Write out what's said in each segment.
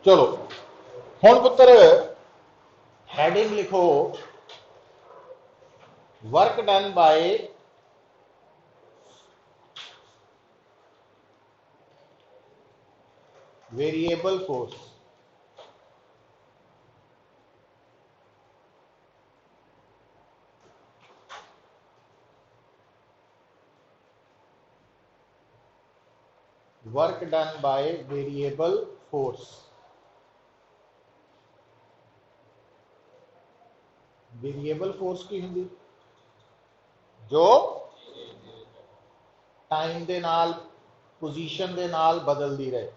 चलो हुण पुत्र हैडिंग लिखो, work done by variable force. Work done by variable force. Variable force की होंगी जो टाइम दे नाल पोजीशन दे नाल बदलती रहे।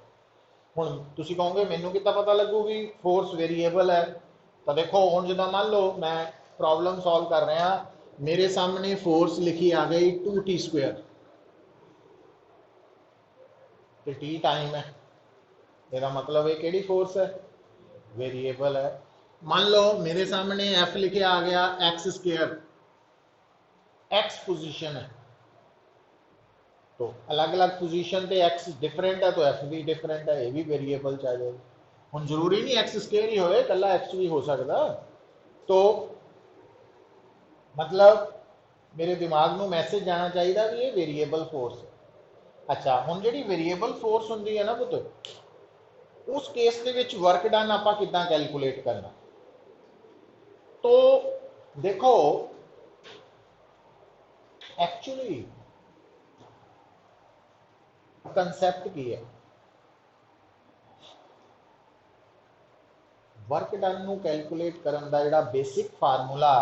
हुण तुसीं कहोगे मैनूं कितना पता लगू भी फोर्स वेरीएबल है? तो देखो हुण जिद्दां मान लो मैं प्रॉब्लम सॉल्व कर रहा, मेरे सामने फोर्स लिखी आ गई 2t², तो टी टाइम है, मेरा मतलब है केड़ी फोर्स है? वेरिएबल है। मान लो मेरे सामने एफ लिखे आ गया x², एक्स पोजीशन है, तो अलग अलग पोजीशन पे एक्स डिफरेंट है तो एफ भी डिफरेंट है, ये भी वेरिएबल आ जाएगा। हम जरूरी नहीं x² ही होए, कला एक्स भी हो सकता। तो मतलब मेरे दिमाग में मैसेज जाना चाहिए भी ये वेरिएबल फोर्स है। अच्छा हुण जिहड़ी वेरिएबल फोर्स हुंदी है ना पुत्त, उस केस के विच वर्क डन आपां किदां कैलकुलेट करना? तो देखो एक्चुअली कंसैप्ट की है, वर्क डन नूं कैलकुलेट करन दा जिहड़ा बेसिक फार्मूला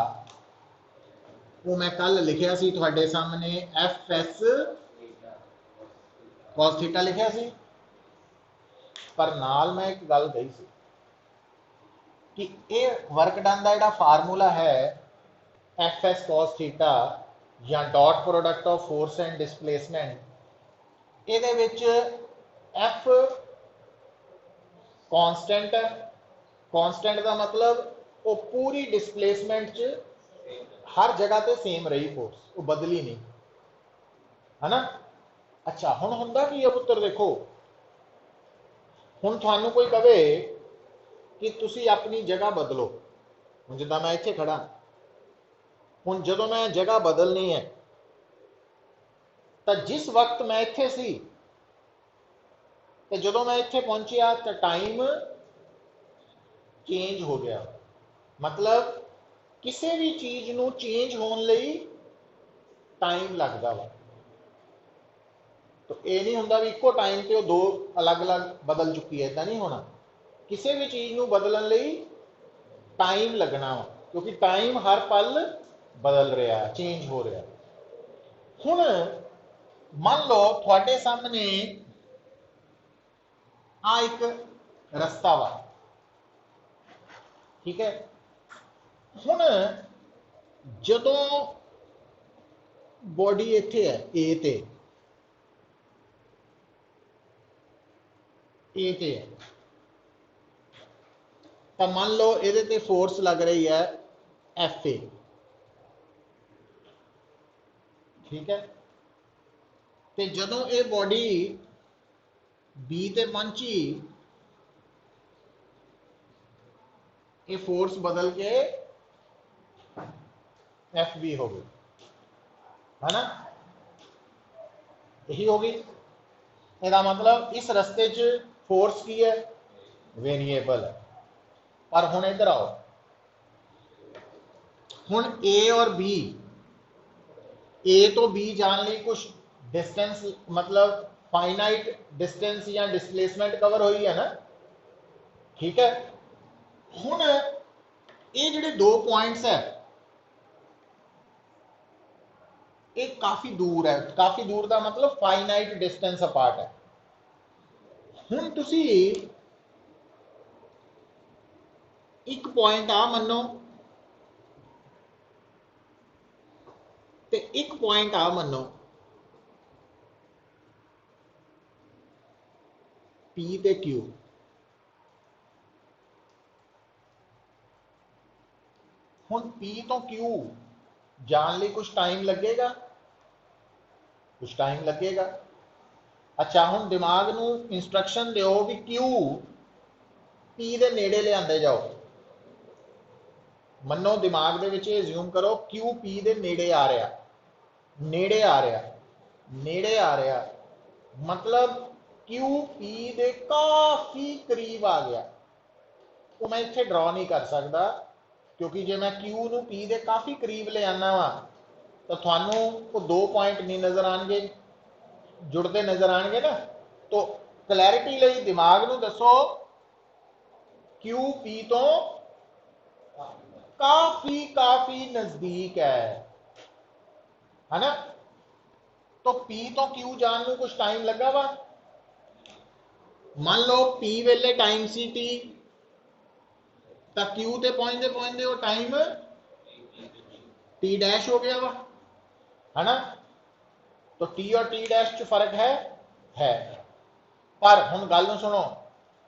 वो मैं कल लिखिया सी तुहाडे सामने, एफ एस कॉस थीटा लिखिया सी, पर नाल मैं एक गल कही सी कि ये वर्क डन का जिहड़ा फार्मूला है एफ एस कॉस थीटा या dot product of force and displacement, ये एफ कांस्टेंट है। कांस्टेंट का मतलब वो पूरी डिस्प्लेसमेंट च हर जगह पे सेम रही फोर्स, वो बदली नहीं, है ना। अच्छा हुण हुंदा की है पुत्र, देखो हुण तुहानूं कोई कहे कि तुसी अपनी जगह बदलो, हुण जिद्दां मैं इत्थे खड़ा, हुण जदों मैं जगह बदलनी है तो जिस वक्त मैं इत्थे सी तो जदों मैं इत्थे पहुंचिया तो टाइम चेंज हो गया। मतलब किसी भी चीज़ नूं चेंज होने लई टाइम लगता वा, तो ये नहीं होंदा भी इको टाइम पे दो अलग अलग बदल चुकी है, इदां नहीं होना। किसी भी चीज़ नूं बदलण लई टाइम लगना वा, क्योंकि टाइम हर पल बदल रहा, चेंज हो रहा। हुण मान लो थोड़े सामने आ एक रस्ता वा, ठीक है। हुण जदों बॉडी इत्थे है ए ते है, तो मान लो ये फोर्स लग रही है एफ ए, ठीक है। तो जदों ये बॉडी बी ते पहुंची, ये फोर्स बदल के एफ बी हो गई, है ना, यही होगी। इसका मतलब इस रस्ते च फोर्स की है? वेरिएबल है। पर हुण इधर आओ, हुण ए और बी, ए तो बी जाने लिए कुछ डिस्टेंस, मतलब फाइनाइट डिस्टेंस या डिस्प्लेसमेंट कवर हुई है ना, ठीक है। हुण ये जिहड़े दो पॉइंट्स है ये काफ़ी दूर है, काफ़ी दूर का मतलब फाइनाइट डिस्टेंस अपार्ट है। हुण तुसी एक पॉइंट आ मनो ते एक पॉइंट आ मनो पी ते क्यू। हुण पी तो क्यू जान लिए कुछ टाइम लगेगा, कुछ टाइम लगेगा। अच्छा हुण दिमाग नूं इंस्ट्रक्शन दिओ भी क्यू P ਦੇ ਨੇੜੇ ਲਿਆਂਦੇ ਜਾਓ। ਮੰਨੋ ਦਿਮਾਗ ਦੇ ਵਿੱਚ ਇਹ ਅਸਿਊਮ ਕਰੋ Q P ਦੇ ਨੇੜੇ ਆ ਰਿਹਾ, ਨੇੜੇ ਆ ਰਿਹਾ, ਨੇੜੇ ਆ ਰਿਹਾ, मतलब Q P ਦੇ ਕਾਫੀ ਕਰੀਬ ਆ ਗਿਆ। ਉਹ ਮੈਂ ਇੱਥੇ ਡਰਾ ਨਹੀਂ ਕਰ ਸਕਦਾ क्योंकि जे मैं Q ਨੂੰ P ਦੇ ਕਾਫੀ ਕਰੀਬ ਲੈ ਆना वा तो थानू वो 2 पॉइंट नहीं नजर आएंगे, जुड़ते नजर आएंगे ना। तो क्लैरिटी ਲਈ दिमाग ਨੂੰ दसो Q P तो काफी काफी नजदीक है ना। तो P तो Q जान ਨੂੰ कुछ टाइम लगा वा। मान लो P वेले टाइम सी T तो Q ते पहुंचते पहुंचते वो टाइम T डैश हो गया वा, है ना। तो T और T डैश च फर्क है। पर हुण गल नूं सुनो,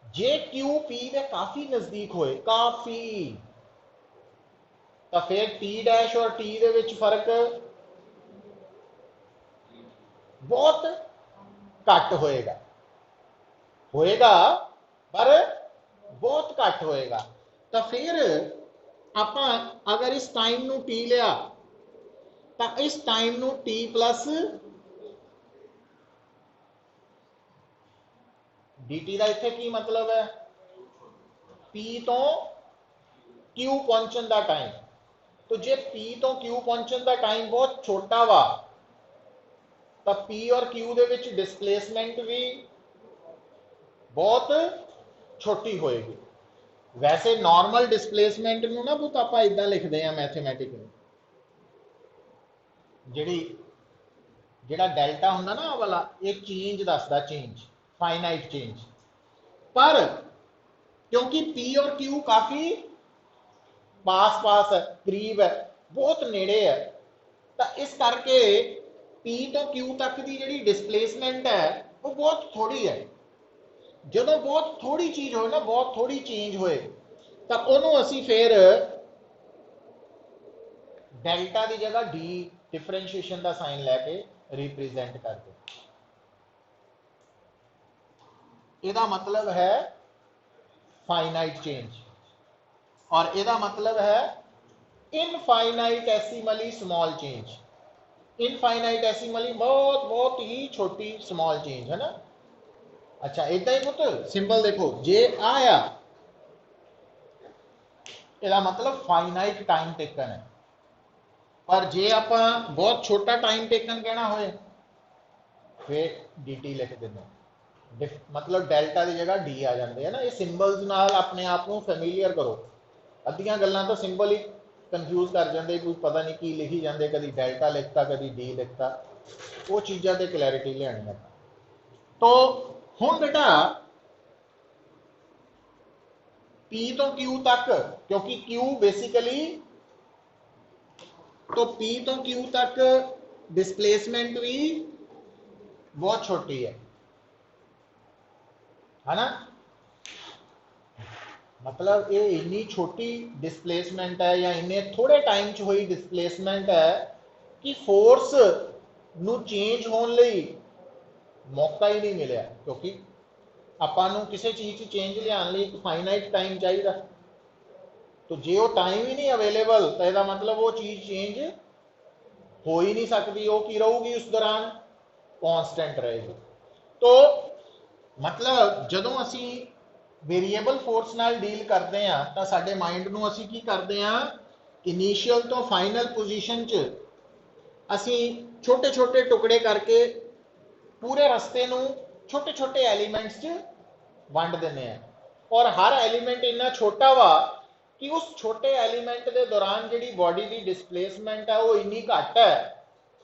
जे Q P दे काफी नजदीक होए, काफी, तो फिर T डैश और T दे विच फर्क बहुत घट होएगा, होएगा पर बहुत घट होएगा। तो फिर आपां अगर इस टाइम नूं T लिया तो इस टाइम नूं T प्लस dt का इत्थे की मतलब है, P तो Q पहुंचन का टाइम। तो जे P तो Q पहुंचन का टाइम बहुत छोटा वा तो P और Q दे विच डिस्प्लेसमेंट भी बहुत छोटी होएगी। वैसे नॉर्मल डिस्प्लेसमेंट नूं ना पुत आपां इदां लिखदे आ मैथमेटिक में, जिहड़ा डेल्टा हुंदा ना वाला, ये चेंज दसदा, चेंज, फाइनाइट चेंज। पर क्योंकि P और Q काफी पास पास है, करीब है, बहुत नेड़े है, तो इस करके P तो Q तक की जिहड़ी डिस्प्लेसमेंट है वो बहुत थोड़ी है। ਜਦੋਂ बहुत थोड़ी चीज हो ना, बहुत थोड़ी चेंज होए तो ਉਹਨੂੰ ਅਸੀਂ फिर डेल्टा की जगह D डिफरेंशिएशन का साइन लैके रिप्रेजेंट करते। ਇਹਦਾ मतलब है फाइनाइट चेंज, और ਇਹਦਾ मतलब है इनफाइनाइटेसिमली स्मॉल चेंज। इनफाइनाइटेसिमली बहुत बहुत ही छोटी स्मॉल चेंज, है ना। अच्छा इदा ही पुत सिंपल देखो, जे आया इसका मतलब फाइनाइट टाइम टेकन है, पर जे आप बहुत छोटा टाइम टेकन कहना होए फिर dt लिख देंगे, मतलब डेल्टा की जगह d आ जाते हैं ना। ये सिंबल्स नाल अपने आप को फैमिलियर करो, अद्धियां गल्लां तो सिंबल ही कंफ्यूज कर जाते, कोई पता नहीं की लिखी जाते, कभी डेल्टा लिखता कभी d लिखता, वो चीज़ों से क्लैरिटी लियानी है। तो हुण बेटा P तो Q तक, क्योंकि Q बेसिकली, तो P तो Q तक डिस्प्लेसमेंट भी बहुत छोटी है ना। मतलब ये इन्नी छोटी डिस्प्लेसमेंट है या इन्ने थोड़े टाइम च हुई डिस्प्लेसमेंट है कि फोर्स नू चेंज होने लई मौका ही नहीं मिला, क्योंकि आपां नू किसी चीज़ चेंज लियान लई एक फाइनाइट टाइम चाहिए। तो जे वो टाइम ही नहीं अवेलेबल तो इसका मतलब वो चीज़ चेंज हो ही नहीं सकती, वो की रहूगी उस दौरान, कॉन्स्टेंट रहेगी। तो मतलब जदों असी वेरीएबल फोर्स नाल डील करते हैं तो साडे माइंड नू असी की करते हैं, इनीशियल तो फाइनल पोजीशन च असी छोटे छोटे टुकड़े करके पूरे रस्ते नू छोटे छोटे एलीमेंट्स च वंड देने हैं, और हर एलीमेंट इन्ना छोटा वा कि उस छोटे एलीमेंट के दौरान जी बॉडी की डिस्प्लेसमेंट है वो इन्नी घट है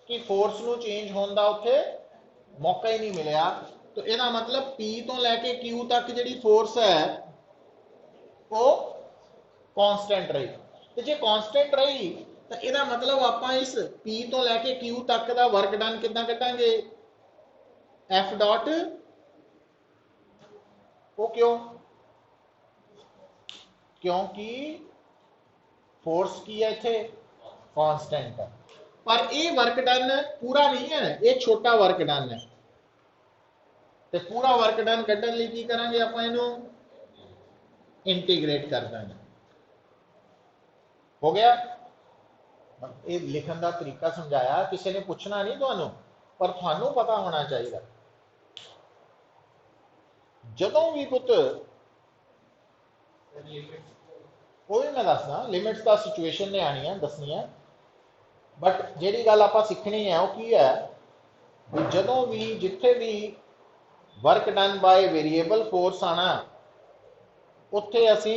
कि फोर्स नू चेंज होने का उत्थे मौका ही नहीं मिलया। तो यदा मतलब P तो लैके Q तक जी फोर्स है वो कॉन्स्टेंट रही। तो जे कॉन्स्टेंट रही तो यदा मतलब आप इस P तो लैके Q तक का वर्क डन कितना कटांगे, F डॉट, वो क्यों, क्योंकि फोर्स की है इत्थे कांस्टेंट है। पर ये वर्क डन पूरा नहीं है, ये छोटा वर्क डन है। तो पूरा वर्क डन कढ़न लई की करांगे आपां इहनूं इंटीग्रेट कर देना। हो गया? ये लिखन का तरीका समझाया, किसी ने पूछना नहीं थानू, पर थानू पता होना चाहिए। जदों भी पुत वो भी मैं दसना, लिमिट्स का सिचुएशन ने आनी है, दसनी है, बट जी गल आप सीखनी है वो की है, जदों भी जिथे भी work done bye variable force आना, उत्थे असी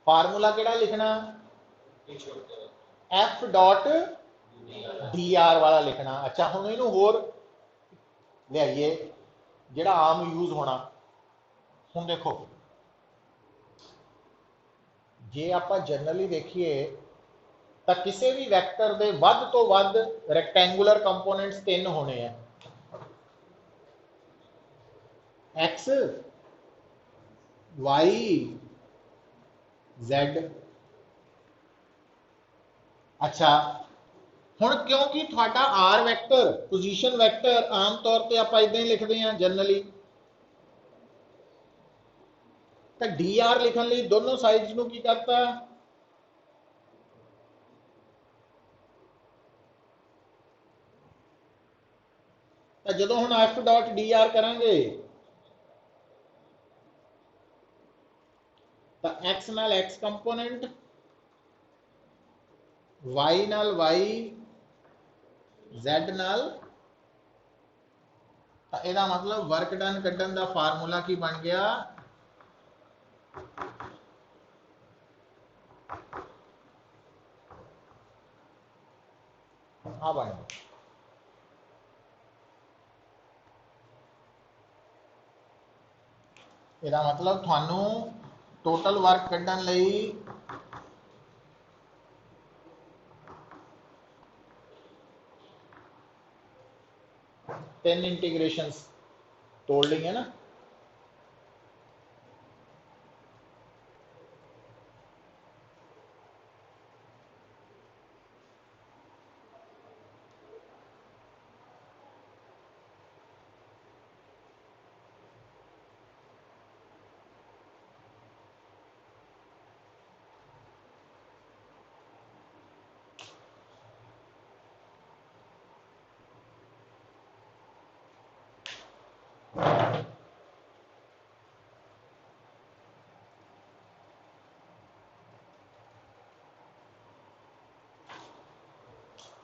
फार्मूला केड़ा लिखना, एफ डॉट डी आर वाला लिखना। अच्छा हुण इनू होर लियाइए जिहड़ा आम यूज होना। हुण देखो जे आपां जनरली देखिए तो किसी भी वैक्टर के वध तो वध रैक्टेंगुलर कंपोनेंट्स 3 होने हैं, एक्स वाई जेड। अच्छा हुण क्योंकि तुहाडा आर वैक्टर पोजीशन वैक्टर आम तौर पर आप इदां ही लिखते हैं जनरली, तो डी आर लिखने लिए दोनों साइड्स नूं की करता, तो जो हम एफ डॉट डी आर करेंगे तो एक्स नाल एक्स कंपोनेंट, वाई नाल वाई, जेड नाल, तो यदा मतलब वर्क डन कड्ढण दा फार्मूला की बन गया, आ बन गया। यदा मतलब थानू टोटल वर्क कड्ढण लई 10 इंटीग्रेशंस तोड़ लेंगे ना।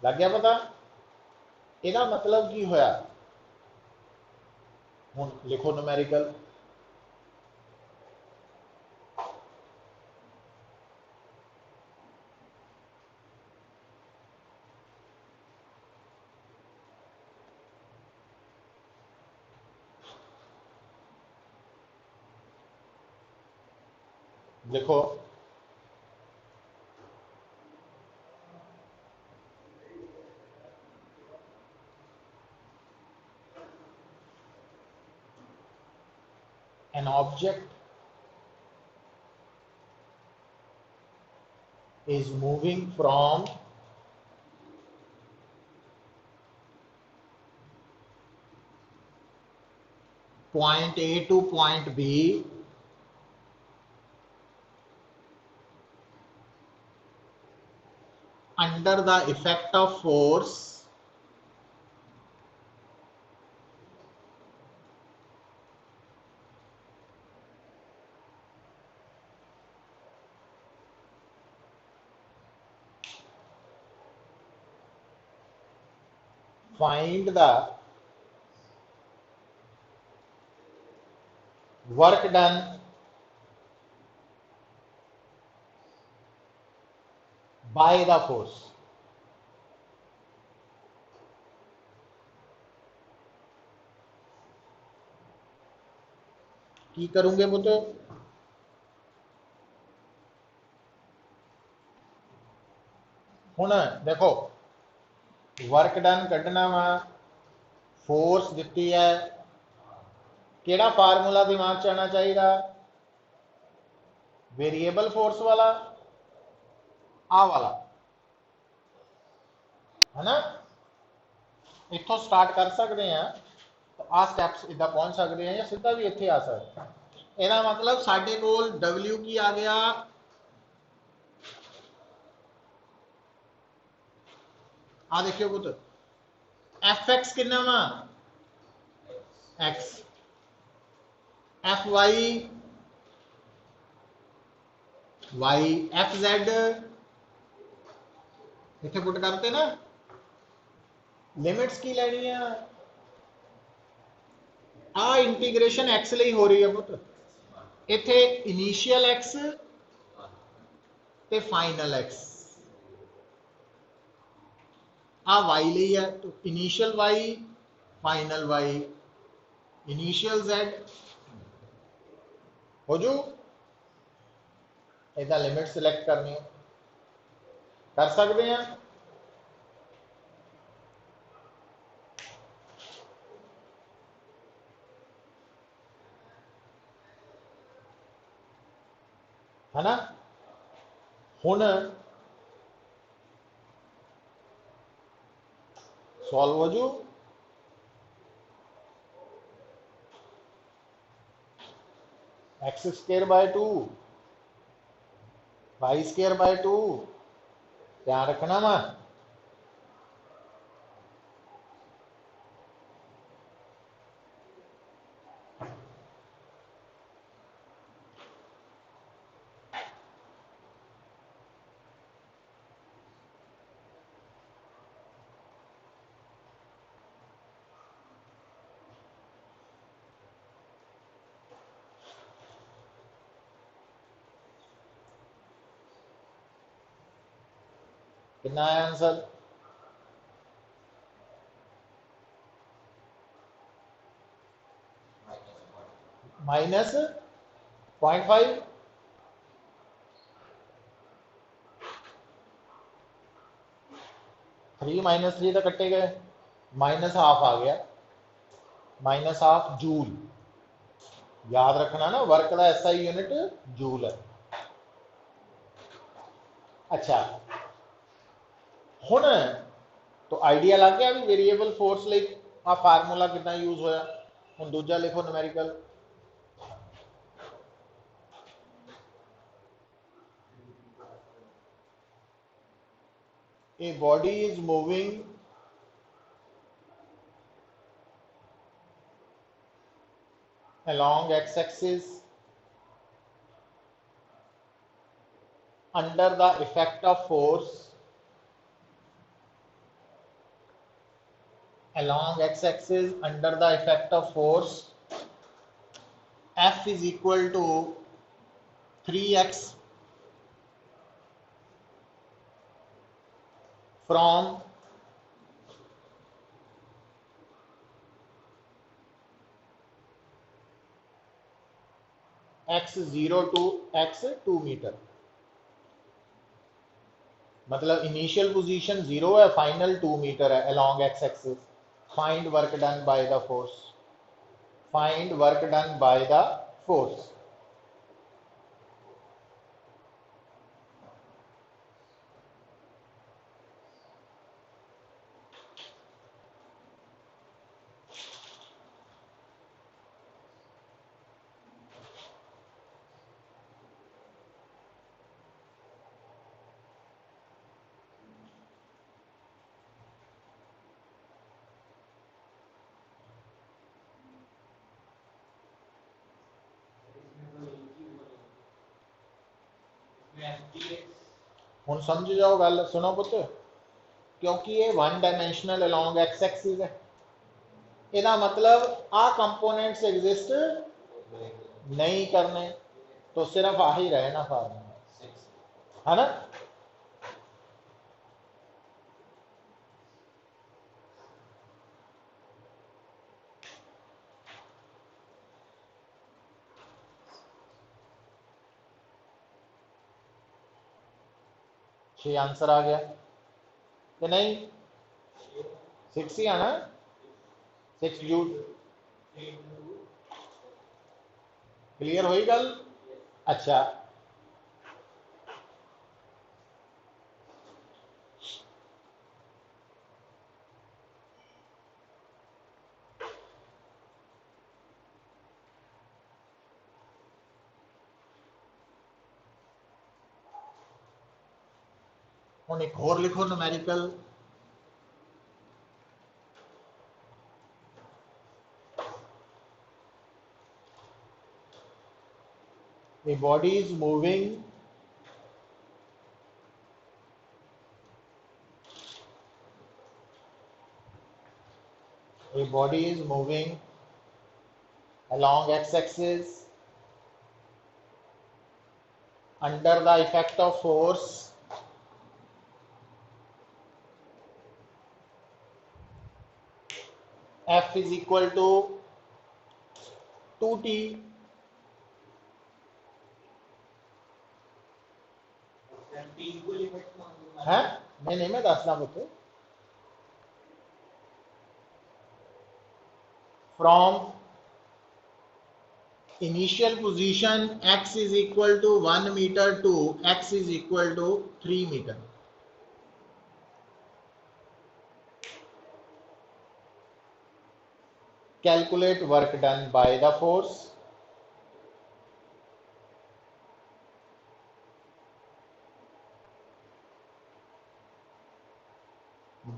लग गया पता? यदा मतलब की होया, हुण लिखो न्यूमेरिकल, लिखो an object is moving from point A to point B under the effect of force find the work done by the force। की करूंगे पुत? हुण देखो वर्क डन कढ़ना वा, फोर्स दिती है, केड़ा फार्मूला दिमाग च आना चाहिए? वेरीएबल फोर्स वाला, आ वाला है ना। इथों स्टार्ट कर सकते हैं। आ स्टैप्स इदा पहुंच सकते हैं या सीधा भी इत्थे आ सकते। ਇਹਦਾ मतलब साडे कोल W की आ गया, आ देखियो पुत एफ एक्स कितना वा X, F Y Y, F Z इतने पुट करते ना। लिमिट्स की लैनी है, आ इंटीग्रेशन एक्स ਲਈ हो रही है पुत। इथे इनिशियल एक्स ते फाइनल एक्स, आ वाई ਲਈ है तो initial Y final Y, initial Z हो जू। इदा लिमिट सिलेक्ट करनी कर सकते हैं। है ना, हुण सॉल्व हो जू। X square by 2 Y square by 2, ध्यान रखना वा। कितना है आंसर? -0.5। 3 -3 तो कट्टे गए, माइनस हाफ आ गया, -हाफ जूल। याद रखना ना, वर्क का SI यूनिट जूल है। अच्छा हुण तो आइडिया लग गया भी वेरीएबल फोर्स ਲਈ आ फार्मूला कितना यूज होया। हुण दूजा लिखो numerical. A body is moving along x-axis under the effect of force along x-axis under the effect of force, F is equal to 3x from x0 to x2 metre. मतलब initial position 0 है, final 2 metre है along x axis. Find work done by the force, find work done by the force. हुण समझ जाओ गल, सुनो पुत। क्योंकि ये one dimensional along X axis है, ਇਹਦਾ मतलब आ कंपोनेंट्स एग्जिस्ट नहीं करने, तो सिर्फ आ ही रहे ना फार्मूला, है ना। 6 आंसर आ गया कि नहीं? 6 ही आना, 6 जूल। क्लियर हुई गल? अच्छा हुण एक होर लिखो numerical, a body is moving along x-axis under the effect of force F is equal to 2t है। नहीं मैं दसना पुत्र, from initial position x is equal to 1 meter to x is equal to 3 meter. Calculate work done by the force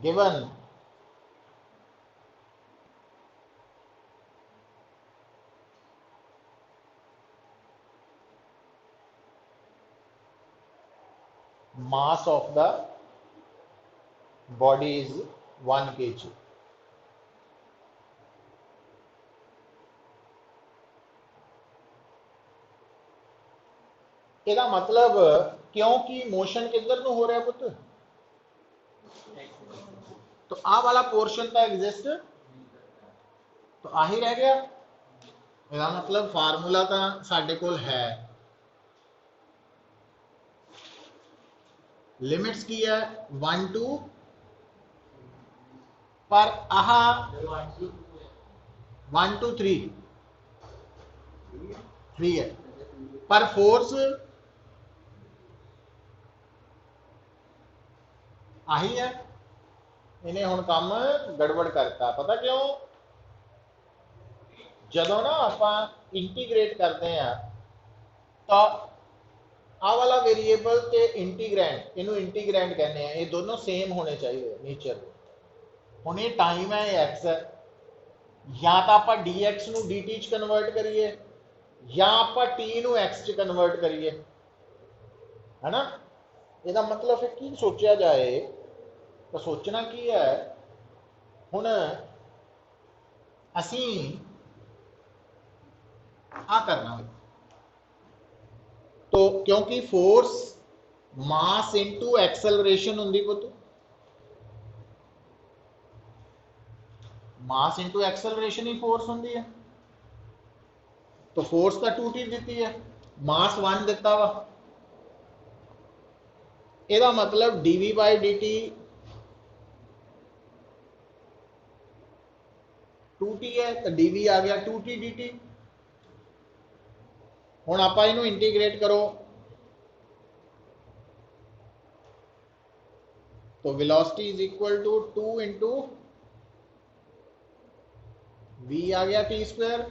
given mass of the body is 1 kg. ਇਹਦਾ मतलब क्योंकि motion किधर ਨੂੰ हो रहा है पुत्र, तो आ वाला पोर्शन तो एग्जिस्ट, तो आ ही रह गया। ਇਹਦਾ मतलब फार्मूला तो साडे कोल है, लिमिट्स की है 1 to, पर आह 1 to 3 है, पर फोर्स आही है। इन्हें हुण काम गड़बड़ करता, पता क्यों, जदों ना आपां इंटीग्रेट करते हैं तो आ वाला वेरीएबल ते इंटीग्रैंड, इनू इंटीग्रैंड कहने हैं, ये दोनों सेम होने चाहिए नेचर। हुण ये टाइम है, ये एक्स है, या तो आप डी एक्स नू डी टी च कन्वर्ट करिए या आप टी नू एक्स च कन्वर्ट करिए, है ना। ਇਹਦਾ मतलब फिर की सोचा जाए, तो सोचना की है, हुण असी आ करना, तो क्योंकि फोर्स मास इंटू एक्सेलरेशन होंगी पुत, मास इंटू एक्सेलरेशन ही फोर्स होंगी है, तो फोर्स का 2t दी है, मास 1 दिता वा, ਇਹਦਾ मतलब dv by dt 2t है, तो dv आ गया 2t dt। हुण आप इनू इंटीग्रेट करो, तो velocity is equal to 2 into v आ गया t स्क्वायर,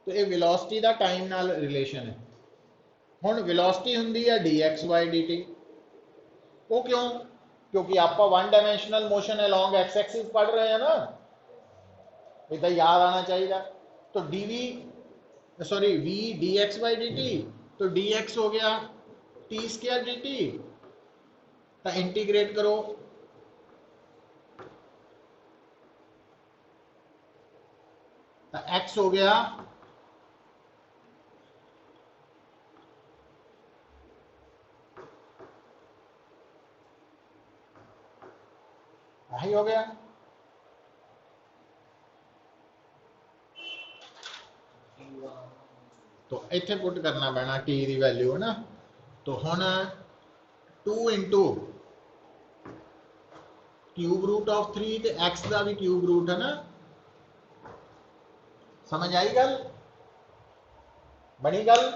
तो ये वेलोसिटी का टाइम नाल रिलेशन है। हुण वेलोसिटी हुंदी है dx by dt, वो क्यों, क्योंकि आप 1 dimensional motion along x axis पढ़ रहे हैं ना, ये तो याद आना चाहिए। तो dv sorry v dx by dt, तो dx हो गया t स्क्वायर dt, तो इंटीग्रेट करो, तो x हो गया यही हो गया। तो इत्थे पुट करना पैना t की वैल्यू, है ना। तो हुण 2 इंटू क्यूब रूट ऑफ 3 ते x का भी क्यूब रूट है ना, समझ आई गल, बनी गल।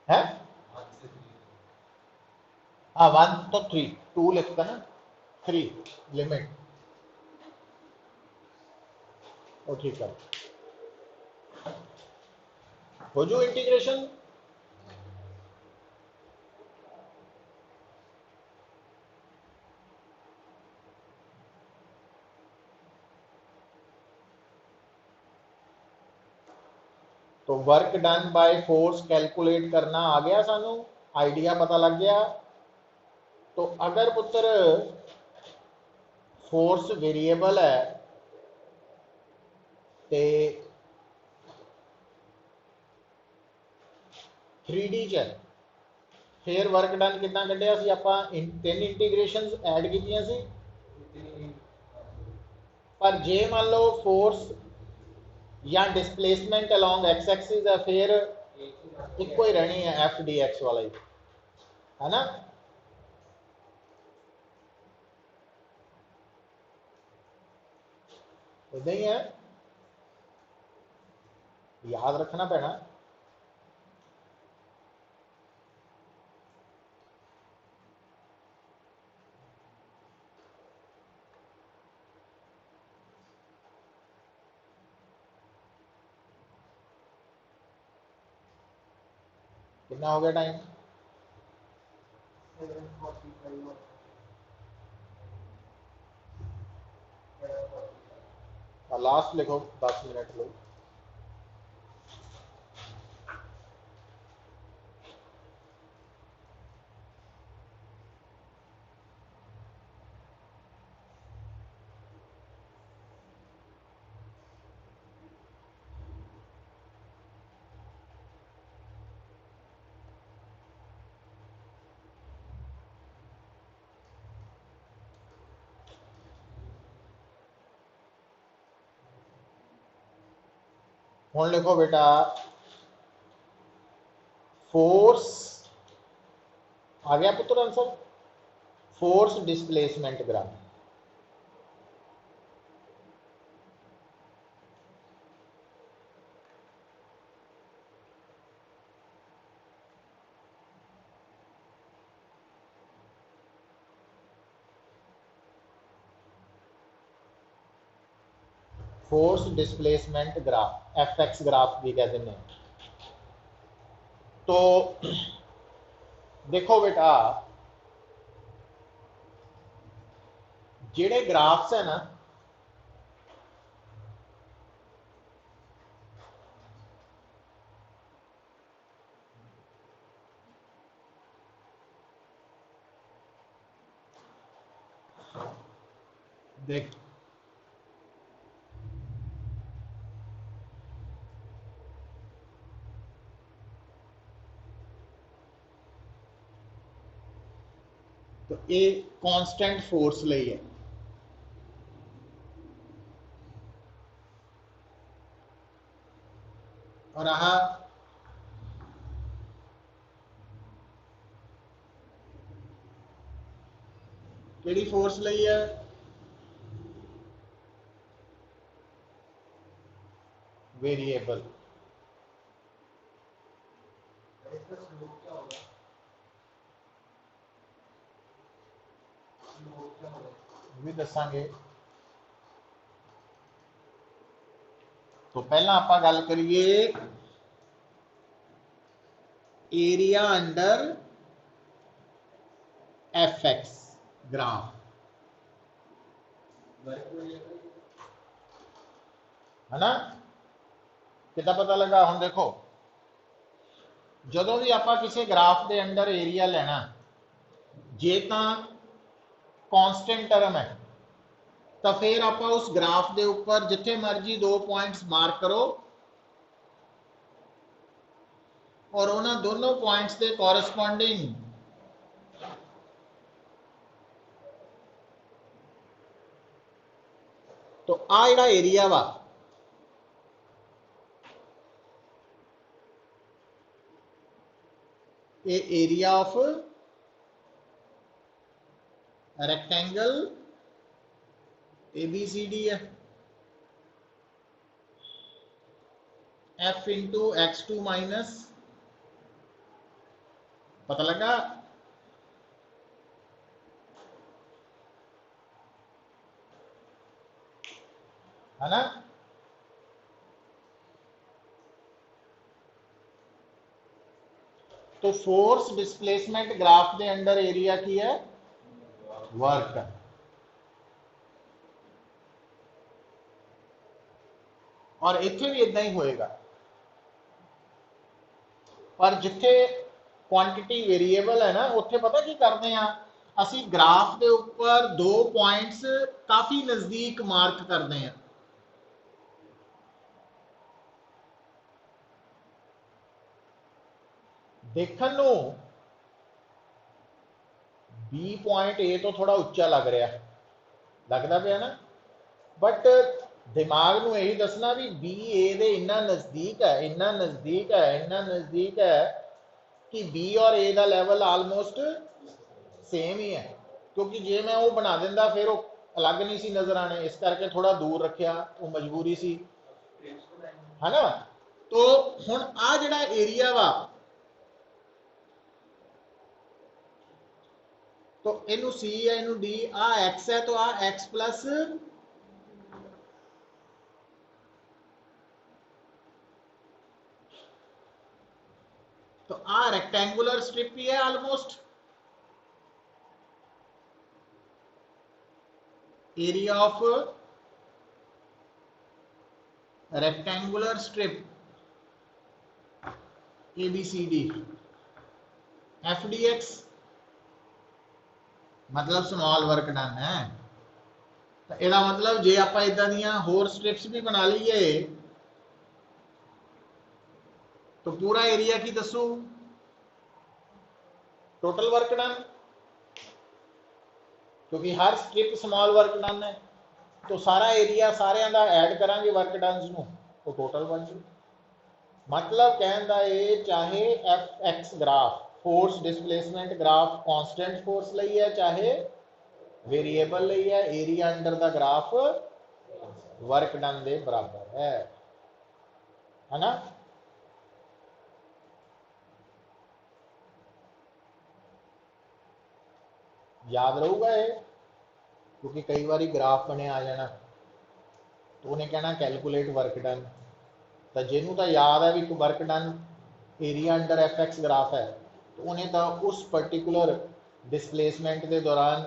है। हाँ 1 तो 3, 2 लिखता ना, 3 लिमिट, वो ठीक है। हो जो इंटीग्रेशन, तो work done by force calculate करना आ गया, सानू आइडिया पता लग गया। तो अगर पुत्र फोर्स वेरिएबल है तो 3D च है, फिर वर्क डन कितना कढ़िया सी आपां, 3 इंटीग्रेशंस ऐड कीतियां सी। पर जे मान लो फोर्स या डिस्प्लेसमेंट अलोंग एक्स एक्सिस है, फिर एक ही रहनी है एफ डी एक्स वाला ही, है ना। इदा ही है, याद रखना पैना। कितना हो गया टाइम? लास्ट लिखो 10 मिनट लो। हुण लिखो बेटा, फोर्स आ गया पुत्र answer, force displacement graph. Force displacement graph, F x graph भी कह दें। तो देखो बेटा, जेड़े ग्राफ्स है ना, देख तो ये कांस्टेंट फोर्स ਲਈ है, और आह केड़ी फोर्स ਲਈ है? वेरिएबल। भी दसांगे। तो पहला आप गल करिए area under F x graph, है ना। कितना पता लगा? हम देखो, जो भी आप किसी ग्राफ के अंडर एरिया लेना, जे तो कांस्टेंट टर्म है, तो फिर आप उस ग्राफ के ऊपर जिथे मर्जी 2 पॉइंट्स मार्क करो और उन्होंने दोनों पॉइंट्स के कॉरस्पॉन्डिंग तो आ जिहड़ा एरिया वा, ये एरिया ऑफ रेक्टेंगल ABCD है, F इंटू x2 माइनस पता लगा? है ना? तो फोर्स डिस्प्लेसमेंट ग्राफ के अंडर एरिया की है वर्क। और इत्थे भी इदा ही होएगा, पर जिथे क्वांटिटी वेरीएबल है ना, उत्थे पता की करते हैं असी ग्राफ के ऊपर दो पॉइंट्स काफी नजदीक मार्क करते हैं। देखने को बी पॉइंट ए तो थोड़ा उच्चा लग रहा, लगता पे ना, बट दिमाग में यही दसना भी बी ए दे इन्ना नजदीक है, इन्ना नजदीक है, इन्ना नजदीक है कि बी और ए का लैवल आलमोस्ट सेम ही है। क्योंकि जे मैं वो बना देंदा फिर वो अलग नहीं सी नजर आने, इस करके थोड़ा दूर रखा, वो मजबूरी सी, है ना। तो हुण आ जिहड़ा एरिया वा, तो इनू सी है, इनू डी, आ एक्स है, तो आ एक्स प्लस तो आ रेक्टेंगुलर स्ट्रिप ही है almost. Area of rectangular strip A B C D, F D X मतलब स्मॉल वर्क डन है। तो ਇਹਦਾ मतलब जे आप इदा दियां होर स्ट्रिप्स भी बना लीए तो पूरा एरिया की दसो, टोटल वर्क डन, क्योंकि हर स्ट्रिप स्मॉल वर्क डन है, तो सारा एरिया सारिਆਂ ਦਾ ऐड करांगे वर्क डनस ਨੂੰ, तो टोटल बन जू। मतलब कहने का ये, चाहे F x graph force displacement graph constant force लई है, चाहे वेरीएबल लई है, area under the graph work done के बराबर है ना। याद रहूगा ये, क्योंकि कई बार ग्राफ बने आ जाना, तो उन्हें कहना कैलकुलेट वर्क डन, तो जिन्हों तो याद है भी work done area under F x graph है, तो उन्हें तो उस पर्टिकुलर डिस्प्लेसमेंट के दौरान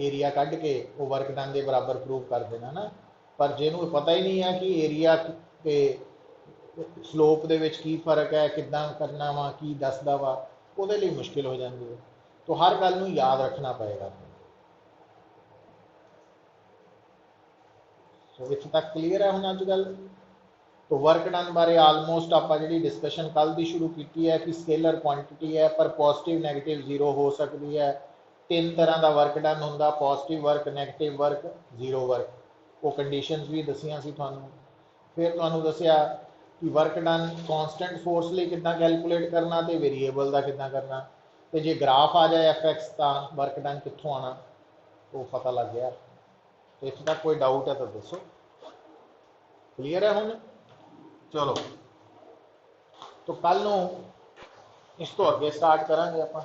एरिया कढ़ के वो वर्क डन के बराबर प्रूव कर देना ना। पर जिन्हों पता ही नहीं है कि एरिया के स्लोप के की फर्क है, किदा करना वा, की दसदा वा, वो मुश्किल हो जाती है। तो हर गल याद रखना पएगा। तो इत्थे तक क्लीयर है हुण अजकल। तो वर्क डन बारे आलमोस्ट आप जी डिस्कशन कल की शुरू की है कि स्केलर क्वांटिटी है, पर पॉजिटिव नैगेटिव जीरो हो सकती है। 3 तरह का वर्क डन होंदा, positive work, negative work, zero work. वो कंडीशनस भी दसियां सी तुहानूं। फिर तुहानूं दसिया कि वर्क डन कॉन्सटेंट फोर्स लिए कितना कैलकुलेट करना, तो वेरीएबल का कितना करना। तो जे ग्राफ आ जाए एफ एक्स का वर्क डन कित्थों आना, तो पता लग गया। तो इत्थे तक कोई डाउट है तो दसो, क्लीयर है हुण? चलो, तो कल नूं इस तो अगे स्टार्ट करांगे आपां।